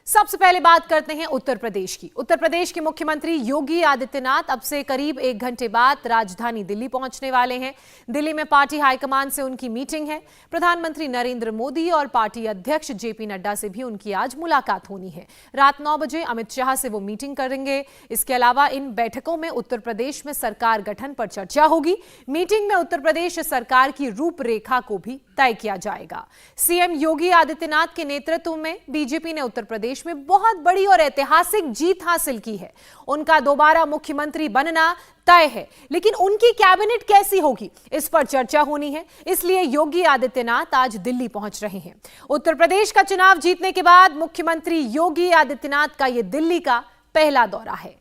सबसे पहले बात करते हैं उत्तर प्रदेश की। उत्तर प्रदेश के मुख्यमंत्री योगी आदित्यनाथ अब से करीब 1 घंटे बाद राजधानी दिल्ली पहुंचने वाले हैं। दिल्ली में पार्टी हाईकमान से उनकी मीटिंग है। प्रधानमंत्री नरेंद्र मोदी और पार्टी अध्यक्ष जेपी नड्डा से भी उनकी आज मुलाकात होनी है। रात 9 बजे अमित शाह से वो मीटिंग करेंगे। इसके अलावा इन बैठकों में उत्तर प्रदेश में सरकार गठन पर चर्चा होगी। मीटिंग में उत्तर प्रदेश सरकार की रूपरेखा को भी तय किया जाएगा। सीएम योगी आदित्यनाथ के नेतृत्व में बीजेपी ने उत्तर प्रदेश में बहुत बड़ी और ऐतिहासिक जीत हासिल की है। उनका दोबारा मुख्यमंत्री बनना तय है, लेकिन उनकी कैबिनेट कैसी होगी इस पर चर्चा होनी है। इसलिए योगी आदित्यनाथ आज दिल्ली पहुंच रहे हैं। उत्तर प्रदेश का चुनाव जीतने के बाद मुख्यमंत्री योगी आदित्यनाथ का यह दिल्ली का पहला दौरा है।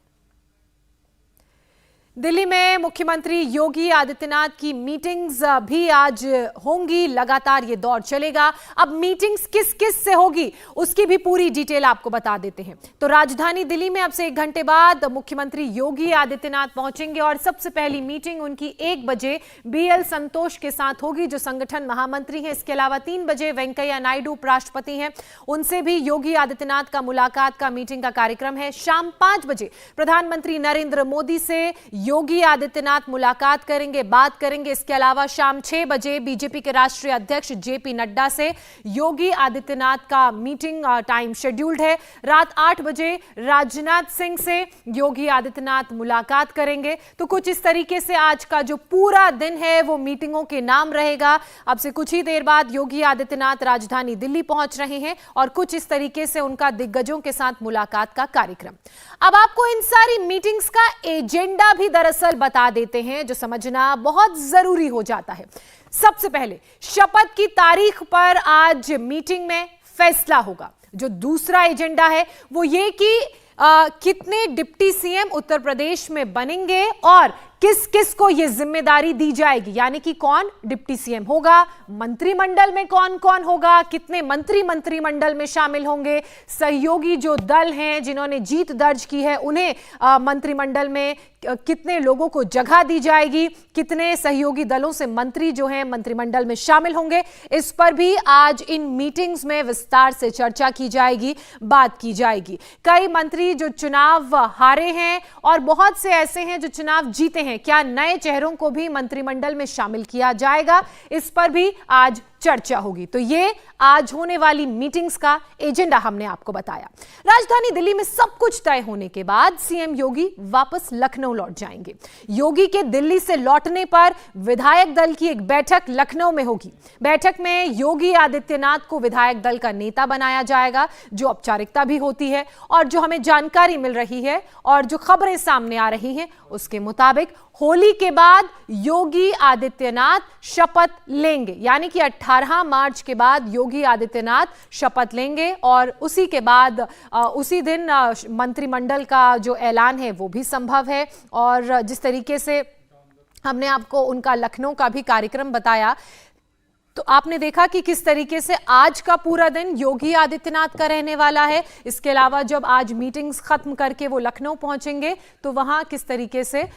दिल्ली में मुख्यमंत्री योगी आदित्यनाथ की मीटिंग्स भी आज होंगी। लगातार ये दौर चलेगा। अब मीटिंग्स किस किस से होगी उसकी भी पूरी डिटेल आपको बता देते हैं। तो राजधानी दिल्ली में अब से 1 घंटे बाद मुख्यमंत्री योगी आदित्यनाथ पहुंचेंगे और सबसे पहली मीटिंग उनकी 1 बजे बीएल संतोष के साथ होगी, जो संगठन महामंत्री हैं। इसके अलावा 3 बजे वेंकैया नायडू उपराष्ट्रपति हैं, उनसे भी योगी आदित्यनाथ का मुलाकात का मीटिंग का कार्यक्रम है। शाम 5 बजे प्रधानमंत्री नरेंद्र मोदी से योगी आदित्यनाथ मुलाकात करेंगे, बात करेंगे। इसके अलावा शाम 6 बजे बीजेपी के राष्ट्रीय अध्यक्ष जेपी नड्डा से योगी आदित्यनाथ का मीटिंग टाइम शेड्यूल्ड है। रात 8 बजे राजनाथ सिंह से योगी आदित्यनाथ मुलाकात करेंगे। तो कुछ इस तरीके से आज का जो पूरा दिन है वो मीटिंगों के नाम रहेगा। अब से कुछ ही देर बाद योगी आदित्यनाथ राजधानी दिल्ली पहुंच रहे हैं और कुछ इस तरीके से उनका दिग्गजों के साथ मुलाकात का कार्यक्रम। अब आपको इन सारी मीटिंग्स का एजेंडा भी दरअसल बता देते हैं, जो समझना बहुत जरूरी हो जाता है। सबसे पहले शपथ की तारीख पर आज मीटिंग में फैसला होगा। जो दूसरा एजेंडा है वो ये कि कितने डिप्टी सीएम उत्तर प्रदेश में बनेंगे और किस किस को यह जिम्मेदारी दी जाएगी, यानी कि कौन डिप्टी सीएम होगा, मंत्रिमंडल में कौन कौन होगा, कितने मंत्री मंत्रिमंडल में शामिल होंगे, सहयोगी जो दल हैं जिन्होंने जीत दर्ज की है उन्हें मंत्रिमंडल में कितने लोगों को जगह दी जाएगी, कितने सहयोगी दलों से मंत्री जो हैं मंत्रिमंडल में शामिल होंगे। इस पर भी आज इन मीटिंग्स में विस्तार से चर्चा की जाएगी, बात की जाएगी। कई मंत्री जो चुनाव हारे हैं और बहुत से ऐसे हैं जो चुनाव जीते हैं, क्या नए चेहरों को भी मंत्रिमंडल में शामिल किया जाएगा, इस पर भी आज चर्चा होगी। तो ये आज होने वाली मीटिंग्स का एजेंडा हमने आपको बताया। राजधानी दिल्ली में सब कुछ तय होने के बाद सीएम योगी वापस लखनऊ लौट जाएंगे। योगी के दिल्ली से लौटने पर विधायक दल की एक बैठक लखनऊ में होगी। बैठक में योगी आदित्यनाथ को विधायक दल का नेता बनाया जाएगा, जो औपचारिकता भी होती है। और जो हमें जानकारी मिल रही है और जो खबरें सामने आ रही हैं उसके मुताबिक होली के बाद योगी आदित्यनाथ शपथ लेंगे, यानी कि 18 मार्च के बाद योगी आदित्यनाथ शपथ लेंगे और उसी के बाद उसी दिन मंत्रिमंडल का जो ऐलान है वो भी संभव है। और जिस तरीके से हमने आपको उनका लखनऊ का भी कार्यक्रम बताया, तो आपने देखा कि किस तरीके से आज का पूरा दिन योगी आदित्यनाथ का रहने वाला है। इसके अलावा जब आज मीटिंग्स खत्म करके वो लखनऊ पहुंचेंगे तो वहां किस तरीके से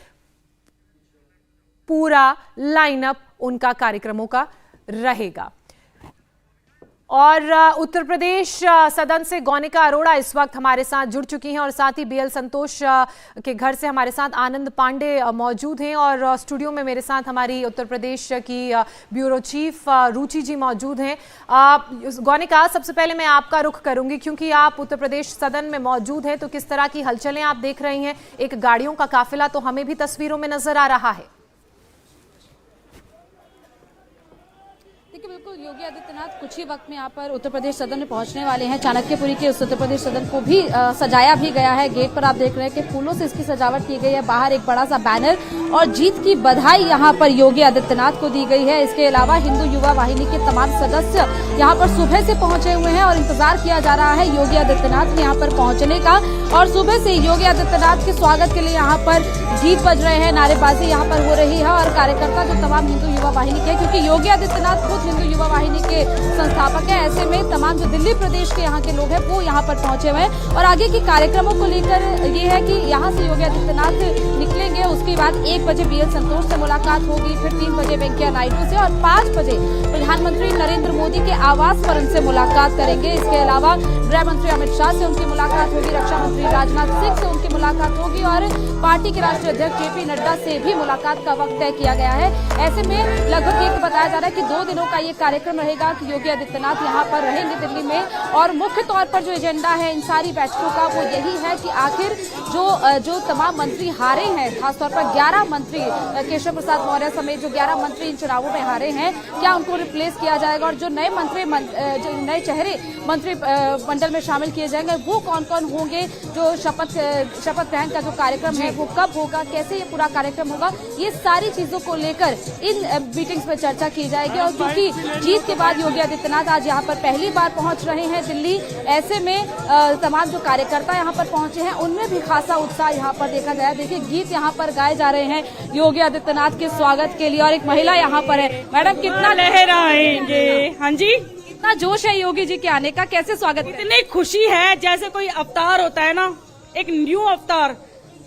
पूरा लाइनअप उनका कार्यक्रमों का रहेगा। और उत्तर प्रदेश सदन से गौनिका अरोड़ा इस वक्त हमारे साथ जुड़ चुकी हैं और साथ ही बीएल संतोष के घर से हमारे साथ आनंद पांडे मौजूद हैं और स्टूडियो में मेरे साथ हमारी उत्तर प्रदेश की ब्यूरो चीफ रुचि जी मौजूद हैं। गौनिका, सबसे पहले मैं आपका रुख करूंगी क्योंकि आप उत्तर प्रदेश सदन में मौजूद हैं, तो किस तरह की हलचलें आप देख रही हैं? एक गाड़ियों का काफिला तो हमें भी तस्वीरों में नजर आ रहा है। बिल्कुल, योगी आदित्यनाथ कुछ ही वक्त में यहाँ पर उत्तर प्रदेश सदन में पहुंचने वाले हैं। चाणक्यपुरी के उस उत्तर प्रदेश सदन को भी सजाया भी गया है। गेट पर आप देख रहे हैं कि फूलों से इसकी सजावट की गई है। बाहर एक बड़ा सा बैनर और जीत की बधाई यहाँ पर योगी आदित्यनाथ को दी गई है। इसके अलावा हिंदू युवा वाहिनी के तमाम सदस्य यहाँ पर सुबह से पहुंचे हुए हैं और इंतजार किया जा रहा है योगी आदित्यनाथ के यहाँ पर पहुंचने का। और सुबह से योगी आदित्यनाथ के स्वागत के लिए यहाँ पर गीत बज रहे हैं, नारेबाजी यहाँ पर हो रही है और कार्यकर्ता जो तमाम हिंदू युवा वाहिनी के, क्योंकि योगी आदित्यनाथ खुद हिंदू युवा वाहिनी के संस्थापक हैं। ऐसे में तमाम जो दिल्ली प्रदेश के यहाँ के लोग हैं वो यहाँ पर पहुंचे हुए हैं और आगे के कार्यक्रमों को लेकर ये है कि यहाँ से योगी आदित्यनाथ निकलेंगे, उसके बाद 1 बजे BL संतोष से मुलाकात होगी, फिर 3 बजे वेंकैया नायडू से और 5 बजे प्रधानमंत्री नरेंद्र मोदी के आवास पर उनसे मुलाकात करेंगे। इसके अलावा गृह मंत्री अमित शाह से उनकी मुलाकात होगी, रक्षा मंत्री राजनाथ सिंह से उनकी मुलाकात होगी और पार्टी के राष्ट्रीय अध्यक्ष JP नड्डा से भी मुलाकात का वक्त तय किया गया है। ऐसे में लगभग ये बताया जा रहा है कि 2 दिनों का ये कार्यक्रम रहेगा कि योगी आदित्यनाथ यहाँ पर रहेंगे दिल्ली में और मुख्य तौर पर जो एजेंडा है इन सारी बैठकों का वो यही है कि आखिर जो तमाम मंत्री हारे हैं, खासतौर पर 11 मंत्री केशव प्रसाद मौर्य समेत जो 11 मंत्री इन चुनावों में हारे हैं, क्या उनको रिप्लेस किया जाएगा और जो नए मंत्री जो नए चेहरे मंत्री मंडल में शामिल किए जाएंगे वो कौन कौन होंगे, जो शपथ ग्रहण का जो कार्यक्रम है वो कब होगा, कैसे ये पूरा कार्यक्रम होगा, ये सारी चीजों को लेकर इन मीटिंग्स में चर्चा की जाएगी। और क्योंकि जीत के बाद योगी आदित्यनाथ आज यहाँ पर पहली बार पहुंच रहे हैं दिल्ली, ऐसे में तमाम जो कार्यकर्ता यहाँ पर पहुंचे हैं उनमें भी खासा उत्साह यहाँ पर देखा गया। देखिए गीत यहाँ पर गाए जा रहे हैं योगी आदित्यनाथ के स्वागत के लिए और एक महिला यहाँ पर है। मैडम कितना लहराएंगे, हाँ जी, कितना जोश है योगी जी के आने का, कैसे स्वागत? इतनी खुशी है जैसे कोई अवतार होता है ना, एक न्यू अवतार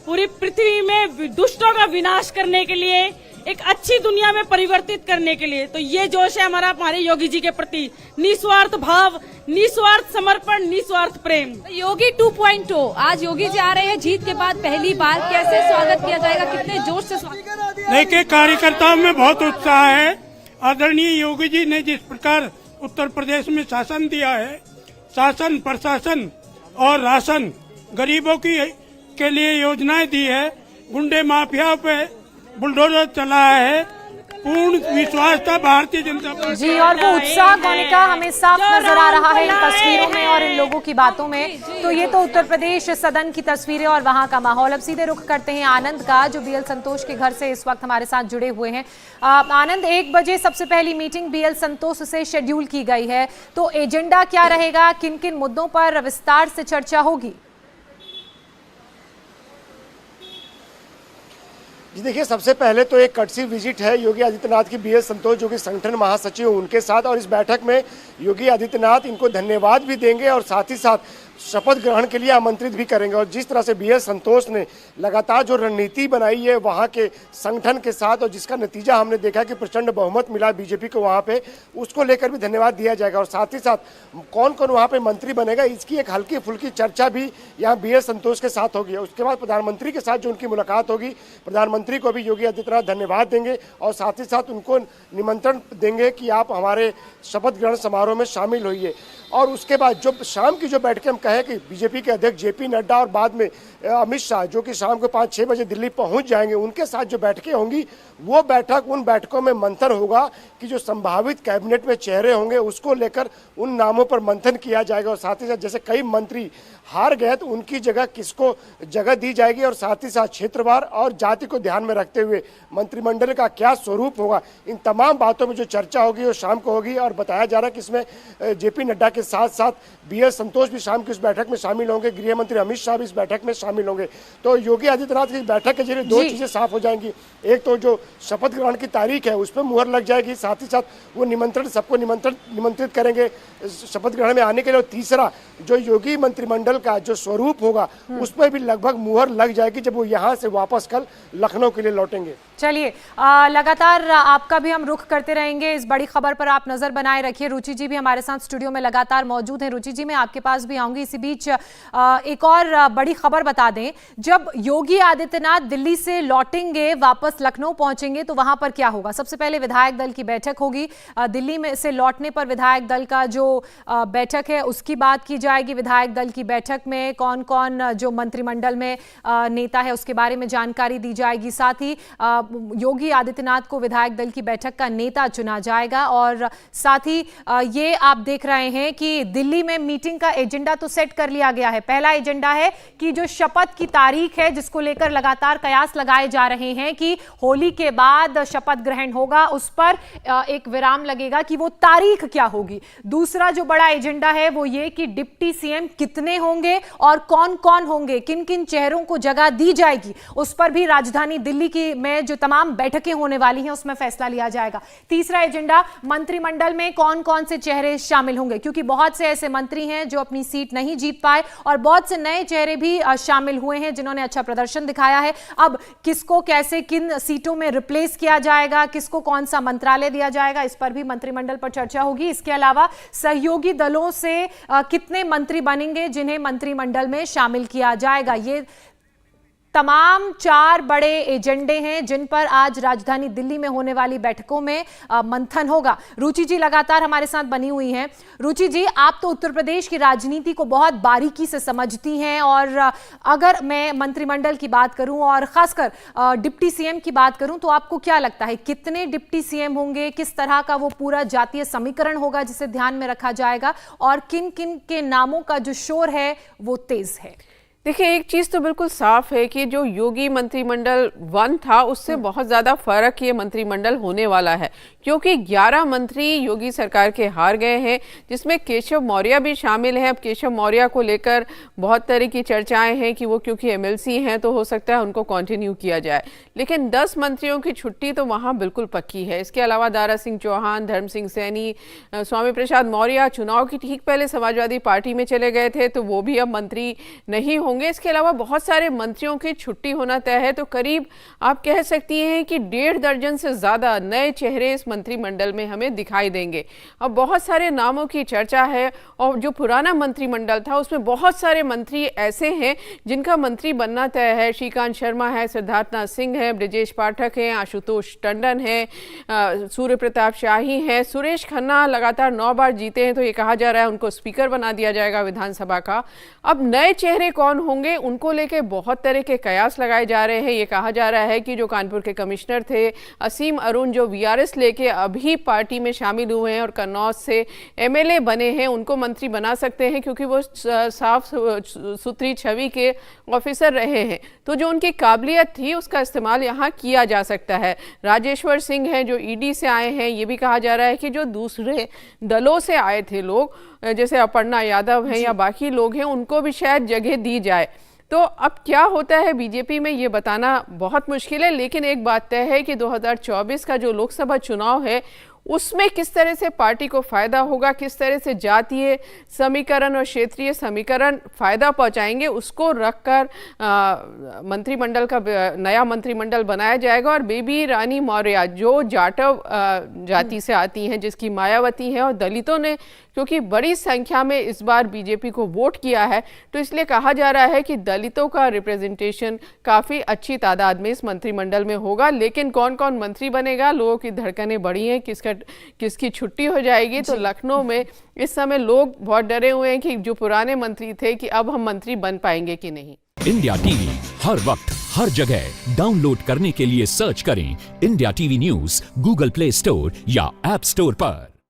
पूरी पृथ्वी में दुष्टों का विनाश करने के लिए, एक अच्छी दुनिया में परिवर्तित करने के लिए। तो ये जोश है हमारे योगी जी के प्रति, निस्वार्थ भाव, निस्वार्थ समर्पण, निस्वार्थ प्रेम। योगी 2.0 आज योगी जी आ रहे हैं जीत के बाद पहली बार, कैसे स्वागत किया जाएगा, कितने जोश से स्वागत? देखिए कार्यकर्ताओं में बहुत उत्साह है। आदरणीय योगी जी ने जिस प्रकार उत्तर प्रदेश में शासन दिया है, शासन प्रशासन और राशन गरीबों के लिए योजनाएं दी है, गुंडे माफिया पे बुलडोजर चलाया है, पूर्ण विश्वास था भारतीय जनता पार्टी जी। और वो उत्साह मोनिका हमें साफ नजर आ रहा है इन तस्वीरों में और इन लोगों की बातों में। तो ये तो उत्तर प्रदेश सदन की तस्वीरें और वहां का माहौल। अब सीधे रुख करते हैं आनंद का, जो BL संतोष के घर से इस वक्त हमारे साथ जुड़े हुए हैं। आनंद, 1 बजे सबसे पहली मीटिंग BL संतोष से शेड्यूल की गई है, तो एजेंडा क्या रहेगा, किन किन मुद्दों पर विस्तार से चर्चा होगी? जी देखिए, सबसे पहले तो एक कर्टसी विजिट है योगी आदित्यनाथ की BL संतोष जो कि संगठन महासचिव उनके साथ, और इस बैठक में योगी आदित्यनाथ इनको धन्यवाद भी देंगे और साथ ही साथ शपथ ग्रहण के लिए आमंत्रित भी करेंगे। और जिस तरह से BL संतोष ने लगातार जो रणनीति बनाई है वहाँ के संगठन के साथ और जिसका नतीजा हमने देखा कि प्रचंड बहुमत मिला बीजेपी को वहाँ पे, उसको लेकर भी धन्यवाद दिया जाएगा। और साथ ही साथ कौन कौन वहाँ पे मंत्री बनेगा इसकी एक हल्की फुल्की चर्चा भी यहाँ BL संतोष के साथ होगी। उसके बाद प्रधानमंत्री के साथ जो उनकी मुलाकात होगी, प्रधानमंत्री को भी योगी आदित्यनाथ धन्यवाद देंगे और साथ ही साथ उनको निमंत्रण देंगे कि आप हमारे शपथ ग्रहण समारोह में शामिल होइए। और उसके बाद जो शाम की जो बैठकें हम कहें कि बीजेपी के अध्यक्ष JP नड्डा और बाद में अमित शाह जो कि शाम को 5-6 बजे दिल्ली पहुंच जाएंगे, उनके साथ जो बैठकें होंगी वो बैठक उन बैठकों में मंथन होगा कि जो संभावित कैबिनेट में चेहरे होंगे उसको लेकर उन नामों पर मंथन किया जाएगा। और साथ ही साथ जैसे कई मंत्री हार गए तो उनकी जगह किसको जगह दी जाएगी और साथ ही साथ क्षेत्रवार और जाति को ध्यान में रखते हुए मंत्रिमंडल का क्या स्वरूप होगा, इन तमाम बातों में जो चर्चा होगी वो शाम को होगी। और बताया जा रहा है कि इसमें JP नड्डा के साथ साथ BL संतोष भी शाम की इस बैठक में शामिल होंगे, गृह मंत्री अमित शाह भी इस बैठक में शामिल होंगे। तो योगी आदित्यनाथ की बैठक के जरिए 2 चीजें साफ हो जाएंगी, एक तो जो शपथ ग्रहण की तारीख है उस पर मुहर लग जाएगी, साथ ही साथ वो सबको निमंत्रित करेंगे शपथ ग्रहण में आने के लिए, और तीसरा जो योगी मंत्रिमंडल का जो स्वरूप होगा उस पर भी लगभग मुहर लग जाएगी जब वो यहाँ से वापस कल लखनऊ के लिए लौटेंगे। चलिए, लगातार आपका भी हम रुख करते रहेंगे, इस बड़ी खबर पर आप नजर बनाए रखिए। रुचि जी भी हमारे साथ स्टूडियो में लगातार मौजूद हैं। रुचि जी, मैं आपके पास भी आऊंगी। इसी बीच एक और बड़ी खबर बता दें, जब योगी आदित्यनाथ दिल्ली से लौटेंगे, वापस लखनऊ पहुंचेंगे, तो वहां पर क्या होगा? सबसे पहले विधायक दल की बैठक होगी। दिल्ली में से लौटने पर विधायक दल का जो बैठक है उसकी बात की जाएगी। विधायक दल की बैठक में कौन कौन जो मंत्रिमंडल में नेता है उसके बारे में जानकारी दी जाएगी। साथ ही योगी आदित्यनाथ को विधायक दल की बैठक का नेता चुना जाएगा। और साथ ही ये आप देख रहे हैं कि दिल्ली में मीटिंग का एजेंडा तो सेट कर लिया गया है। पहला एजेंडा है कि जो शपथ की तारीख है, जिसको लेकर लगातार कयास लगाए जा रहे हैं कि होली के बाद शपथ ग्रहण होगा, उस पर एक विराम लगेगा कि वो तारीख क्या होगी। दूसरा जो बड़ा एजेंडा है वो ये कि डिप्टी सीएम कितने होंगे और कौन कौन होंगे, किन किन चेहरों को जगह दी जाएगी, उस पर भी राजधानी दिल्ली की में जो तमाम बैठकें होने वाली हैं उसमें फैसला लिया जाएगा। तीसरा एजेंडा, मंत्रिमंडल में कौन कौन से चेहरे शामिल होंगे, क्योंकि बहुत से ऐसे मंत्री हैं जो अपनी सीट नहीं जीत पाए और बहुत से नए चेहरे भी शामिल हुए हैं जिन्होंने अच्छा प्रदर्शन दिखाया है। अब किसको कैसे किन सीटों में रिप्लेस किया जाएगा, किसको कौन सा मंत्रालय दिया जाएगा, इस पर भी मंत्रिमंडल पर चर्चा होगी। इसके अलावा सहयोगी दलों से कितने मंत्री बनेंगे जिन्हें मंत्रिमंडल में शामिल किया जाएगा, ये तमाम 4 बड़े एजेंडे हैं जिन पर आज राजधानी दिल्ली में होने वाली बैठकों में मंथन होगा। रुचि जी लगातार हमारे साथ बनी हुई हैं। रुचि जी, आप तो उत्तर प्रदेश की राजनीति को बहुत बारीकी से समझती हैं, और अगर मैं मंत्रिमंडल की बात करूं और खासकर डिप्टी सीएम की बात करूं तो आपको क्या लगता है कितने डिप्टी सीएम होंगे, किस तरह का वो पूरा जातीय समीकरण होगा जिसे ध्यान में रखा जाएगा, और किन किन के नामों का जो शोर है वो तेज है? देखिए, एक चीज तो बिल्कुल साफ है कि जो योगी मंत्रिमंडल 1 था उससे बहुत ज्यादा फर्क ये मंत्रिमंडल होने वाला है, क्योंकि 11 मंत्री योगी सरकार के हार गए हैं, जिसमें केशव मौर्य भी शामिल हैं। अब केशव मौर्य को लेकर बहुत तरह की चर्चाएं हैं कि वो क्योंकि एमएलसी हैं तो हो सकता है उनको कंटिन्यू किया जाए, लेकिन 10 मंत्रियों की छुट्टी तो वहां बिल्कुल पक्की है। इसके अलावा दारा सिंह चौहान, धर्म सिंह सैनी, स्वामी प्रसाद मौर्य चुनाव की ठीक पहले समाजवादी पार्टी में चले गए थे तो वो भी अब मंत्री नहीं होंगे। इसके अलावा बहुत सारे मंत्रियों की छुट्टी होना तय है, तो करीब आप कह सकती हैं कि 1.5 दर्जन से ज्यादा नए चेहरे इस मंत्रिमंडल में हमें दिखाई देंगे। अब बहुत सारे नामों की चर्चा है, और जो पुराना मंत्रिमंडल था उसमें बहुत सारे मंत्री ऐसे हैं जिनका मंत्री बनना तय है। श्रीकांत शर्मा है, सिद्धार्थनाथ सिंह है, ब्रजेश पाठक है, आशुतोष टंडन है, सूर्य प्रताप शाही है, सुरेश खन्ना लगातार 9 बार जीते हैं तो ये कहा जा रहा है उनको स्पीकर बना दिया जाएगा विधानसभा का। अब नए चेहरे कौन होंगे उनको लेके बहुत तरह के कयास लगाए जा रहे हैं। ये कहा जा रहा है कि जो कानपुर के कमिश्नर थे असीम अरुण, जो वीआरएस लेके अभी पार्टी में शामिल हुए हैं और कन्नौज से एमएलए बने हैं, उनको मंत्री बना सकते हैं क्योंकि वो साफ सुथरी छवि के ऑफिसर रहे हैं, तो जो उनकी काबिलियत थी उसका इस्तेमाल यहाँ किया जा सकता है। राजेश्वर सिंह हैं जो ईडी से आए हैं। ये भी कहा जा रहा है कि जो दूसरे दलों से आए थे लोग, जैसे अपर्णा यादव हैं या बाकी लोग हैं, उनको भी शायद जगह दी जाए। तो अब क्या होता है बीजेपी में ये बताना बहुत मुश्किल है, लेकिन एक बात तय है कि 2024 का जो लोकसभा चुनाव है उसमें किस तरह से पार्टी को फायदा होगा, किस तरह से जातीय समीकरण और क्षेत्रीय समीकरण फायदा पहुंचाएंगे, उसको रखकर मंत्रिमंडल का नया मंत्रिमंडल बनाया जाएगा। और बेबी रानी मौर्य जो जाटव जाति से आती हैं, जिसकी मायावती है, और दलितों ने क्योंकि बड़ी संख्या में इस बार बीजेपी को वोट किया है तो इसलिए कहा जा रहा है कि दलितों का रिप्रेजेंटेशन काफ़ी अच्छी तादाद में इस मंत्रिमंडल में होगा। लेकिन कौन कौन मंत्री बनेगा, लोगों की धड़कनें बढ़ी हैं, किसकी छुट्टी हो जाएगी। तो लखनऊ में इस समय लोग बहुत डरे हुए हैं कि जो पुराने मंत्री थे कि अब हम मंत्री बन पाएंगे कि नहीं। इंडिया टीवी हर वक्त हर जगह डाउनलोड करने के लिए सर्च करें India TV news Google play store या ऐप स्टोर पर।